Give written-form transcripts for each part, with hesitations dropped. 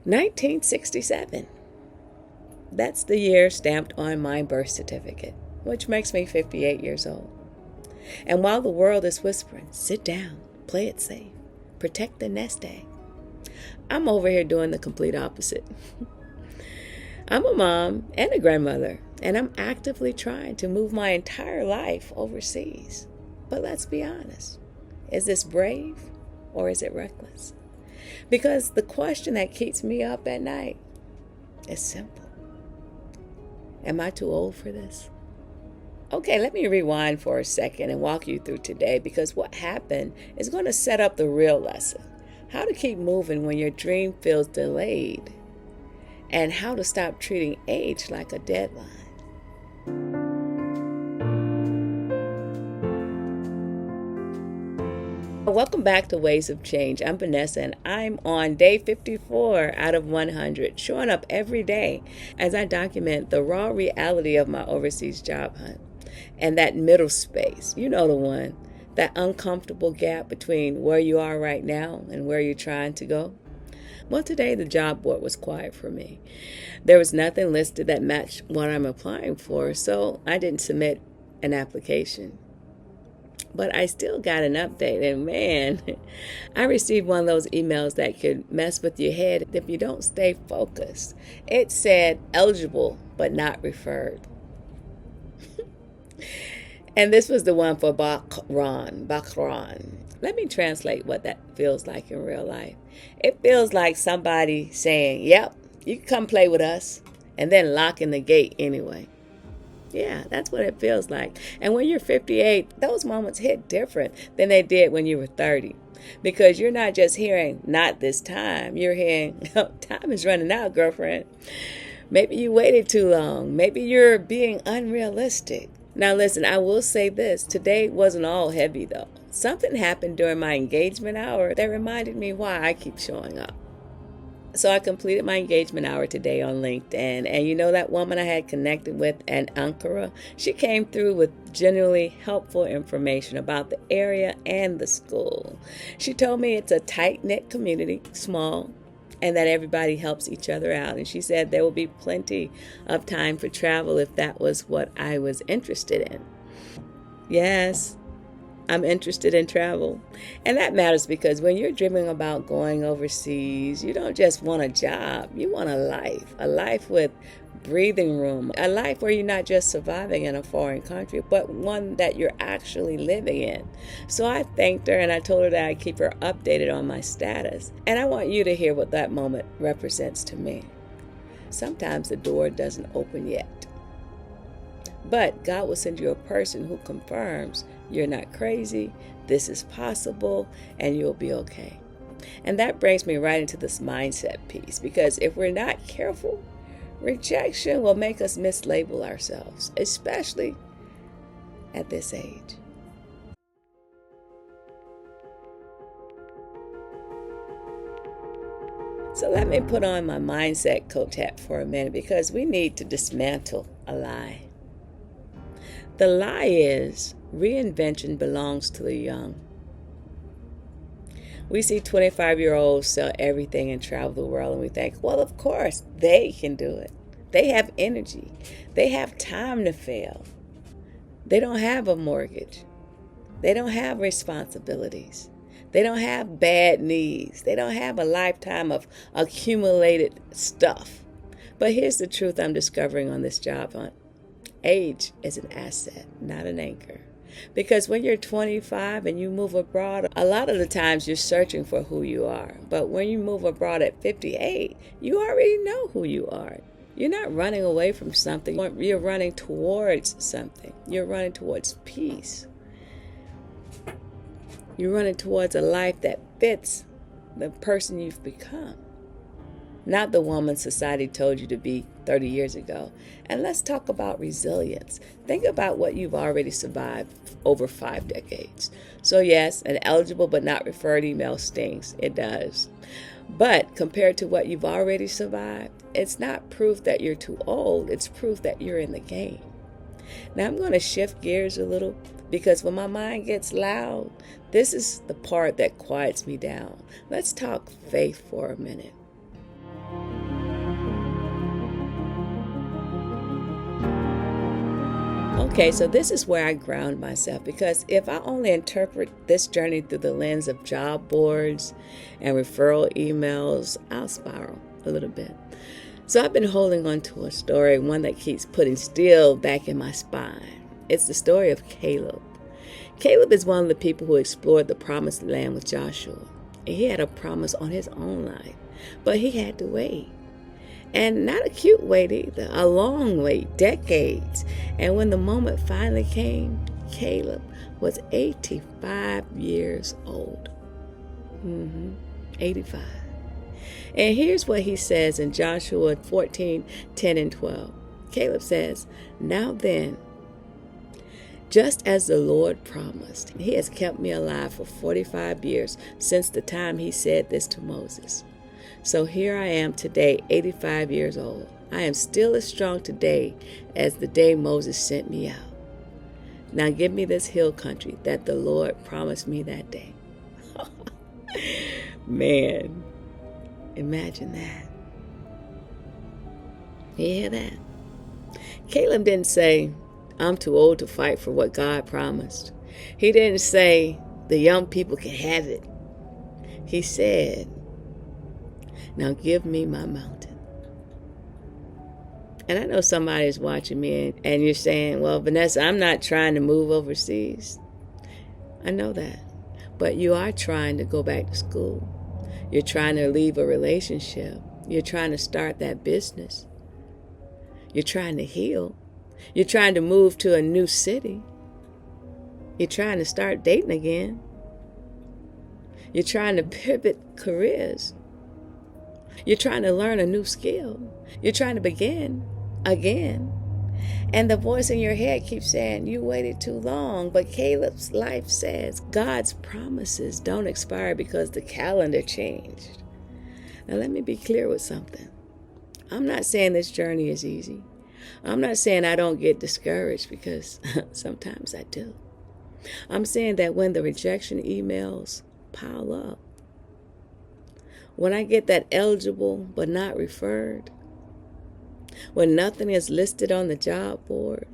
1967. That's the year stamped on my birth certificate, which makes me 58 years old. And while the world is whispering, sit down, play it safe, protect the nest egg, I'm over here doing the complete opposite. I'm a mom and a grandmother, and I'm actively trying to move my entire life overseas. But let's be honest, is this brave or is it reckless? Because the question that keeps me up at night is simple. Am I too old for this? Okay, let me rewind for a second and walk you through today, because what happened is going to set up the real lesson. How to keep moving when your dream feels delayed, and how to stop treating age like a deadline. Welcome back to Ways of Change. I'm Vanessa, and I'm on day 54 out of 100, showing up every day as I document the raw reality of my overseas job hunt and that middle space. You know the one, that uncomfortable gap between where you are right now and where you're trying to go. Well, today the job board was quiet for me. There was nothing listed that matched what I'm applying for, so I didn't submit an application. But I still got an update, and man, I received one of those emails that could mess with your head if you don't stay focused. It said eligible but not referred. And this was the one for Bakran. Let me translate what that feels like in real life. It feels like somebody saying, yep, you can come play with us, and then locking the gate anyway. Yeah, that's what it feels like. And when you're 58, those moments hit different than they did when you were 30. Because you're not just hearing, not this time. You're hearing, time is running out, girlfriend. Maybe you waited too long. Maybe you're being unrealistic. Now listen, I will say this. Today wasn't all heavy though. Something happened during my engagement hour that reminded me why I keep showing up. So I completed my engagement hour today on LinkedIn. And you know that woman I had connected with in Ankira? She came through with genuinely helpful information about the area and the school. She told me it's a tight-knit community, small, and that everybody helps each other out. And she said there will be plenty of time for travel if that was what I was interested in. Yes, I'm interested in travel. And that matters because when you're dreaming about going overseas, you don't just want a job. You want a life with breathing room, a life where you're not just surviving in a foreign country, but one that you're actually living in. So I thanked her and I told her that I'd keep her updated on my status. And I want you to hear what that moment represents to me. Sometimes the door doesn't open yet, but God will send you a person who confirms you're not crazy, this is possible, and you'll be okay. And that brings me right into this mindset piece, because if we're not careful, rejection will make us mislabel ourselves, especially at this age. So let me put on my mindset coach hat for a minute, because we need to dismantle a lie. The lie is reinvention belongs to the young. We see 25-year-olds sell everything and travel the world, and we think, well, of course, they can do it. They have energy. They have time to fail. They don't have a mortgage. They don't have responsibilities. They don't have bad knees. They don't have a lifetime of accumulated stuff. But here's the truth I'm discovering on this job hunt. Age is an asset, not an anchor. Because when you're 25 and you move abroad, a lot of the times you're searching for who you are. But when you move abroad at 58, you already know who you are. You're not running away from something. You're running towards something. You're running towards peace. You're running towards a life that fits the person you've become. Not the woman society told you to be 30 years ago. And let's talk about resilience. Think about what you've already survived over 5 decades. So yes, an eligible but not referred email stings. It does. But compared to what you've already survived, it's not proof that you're too old. It's proof that you're in the game. Now I'm going to shift gears a little, because when my mind gets loud, this is the part that quiets me down. Let's talk faith for a minute. Okay, so this is where I ground myself, because if I only interpret this journey through the lens of job boards and referral emails, I'll spiral a little bit. So I've been holding on to a story, one that keeps putting steel back in my spine. It's the story of Caleb. Caleb is one of the people who explored the promised land with Joshua. He had a promise on his own life, but he had to wait. And not a cute wait either, a long wait, decades. And when the moment finally came, Caleb was 85 years old. 85. And here's what he says in Joshua 14, 10 and 12. Caleb says, "Now then, just as the Lord promised, he has kept me alive for 45 years since the time he said this to Moses. So here I am today, 85 years old. I am still as strong today as the day Moses sent me out. Now give me this hill country that the Lord promised me that day." Man, imagine that. You hear that? Caleb didn't say, "I'm too old to fight for what God promised." He didn't say, "The young people can have it." He said, "Now give me my mountain." And I know somebody's watching me and you're saying, "Well, Vanessa, I'm not trying to move overseas." I know that. But you are trying to go back to school. You're trying to leave a relationship. You're trying to start that business. You're trying to heal. You're trying to move to a new city. You're trying to start dating again. You're trying to pivot careers. You're trying to learn a new skill. You're trying to begin again. And the voice in your head keeps saying, "You waited too long." But Caleb's life says God's promises don't expire because the calendar changed. Now let me be clear with something. I'm not saying this journey is easy. I'm not saying I don't get discouraged, because sometimes I do. I'm saying that when the rejection emails pile up, when I get that eligible but not referred, when nothing is listed on the job board,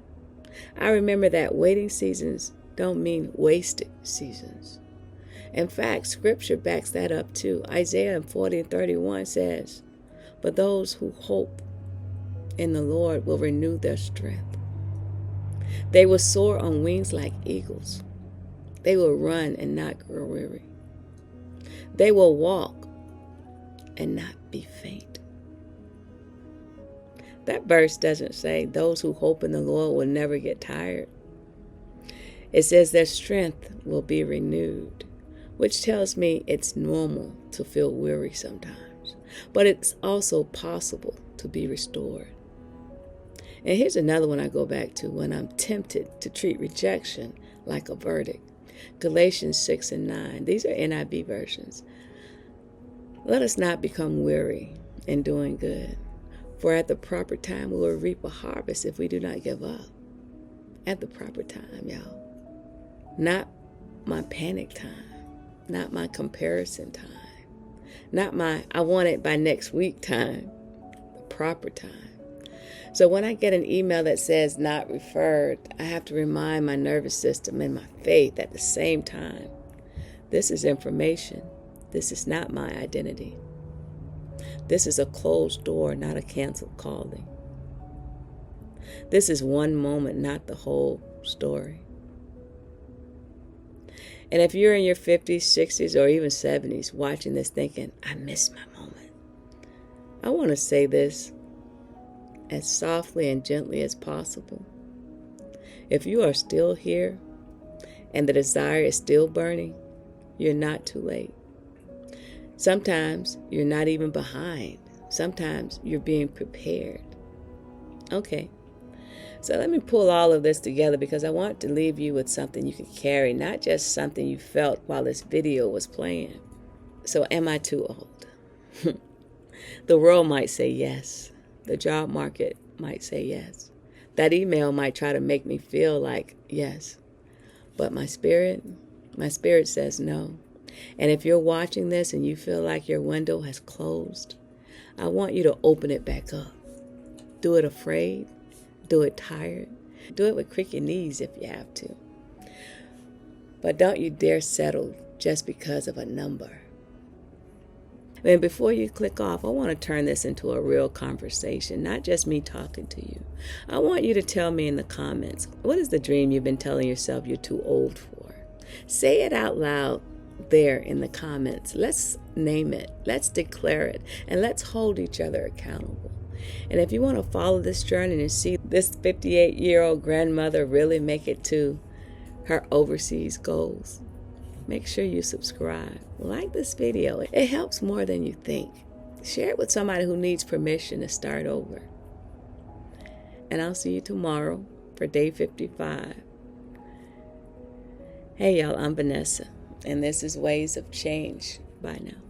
I remember that waiting seasons don't mean wasted seasons. In fact, scripture backs that up too. Isaiah 40:31 says, "But those who hope in the Lord will renew their strength. They will soar on wings like eagles. They will run and not grow weary. They will walk and not be faint." That verse doesn't say those who hope in the Lord will never get tired. It says their strength will be renewed, which tells me it's normal to feel weary sometimes, but it's also possible to be restored. And here's another one I go back to when I'm tempted to treat rejection like a verdict. Galatians 6 and 9. These are NIV versions. "Let us not become weary in doing good, for at the proper time we will reap a harvest if we do not give up." At the proper time, y'all. Not my panic time. Not my comparison time. Not my "I want it by next week" time. The proper time. So when I get an email that says "not referred," I have to remind my nervous system and my faith at the same time, this is information. This is not my identity. This is a closed door, not a canceled calling. This is one moment, not the whole story. And if you're in your 50s, 60s, or even 70s watching this thinking, "I missed my moment," I want to say this as softly and gently as possible. If you are still here and the desire is still burning, you're not too late. Sometimes you're not even behind. Sometimes you're being prepared. Okay, so let me pull all of this together, because I want to leave you with something you can carry, not just something you felt while this video was playing. So am I too old? The world might say yes. The job market might say yes. That email might try to make me feel like yes. But my spirit says no. And if you're watching this and you feel like your window has closed, I want you to open it back up. Do it afraid. Do it tired. Do it with creaky knees if you have to. But don't you dare settle just because of a number. And before you click off, I want to turn this into a real conversation, not just me talking to you. I want you to tell me in the comments, what is the dream you've been telling yourself you're too old for? Say it out loud there in the comments. Let's name it, let's declare it, and let's hold each other accountable. And if you want to follow this journey and see this 58-year-old grandmother really make it to her overseas goals, make sure you subscribe. Like this video. It helps more than you think. Share it with somebody who needs permission to start over. And I'll see you tomorrow for day 55. Hey y'all, I'm Vanessa, and this is Ways of Change. Bye now.